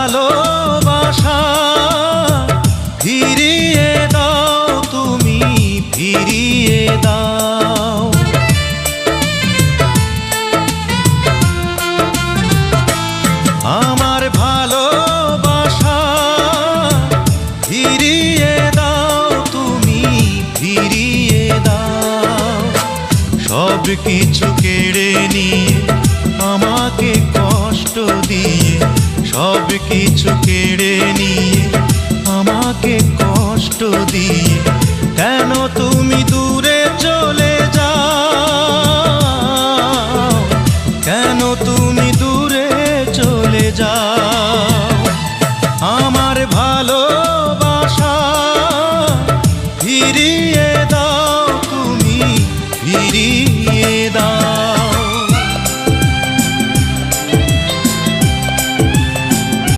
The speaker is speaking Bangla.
ভালোবাসা ফিরিয়ে দাও, তুমি ফিরিয়ে দাও। আমার ভালোবাসা ফিরিয়ে দাও, তুমি ফিরিয়ে দাও। সব কিছু কেড়ে নিয়ে আমাকে কষ্ট দিয়ে, সব কিছু কেড়ে নিয়ে আমাকে কষ্ট দিয়ে, কেন তুমি দূরে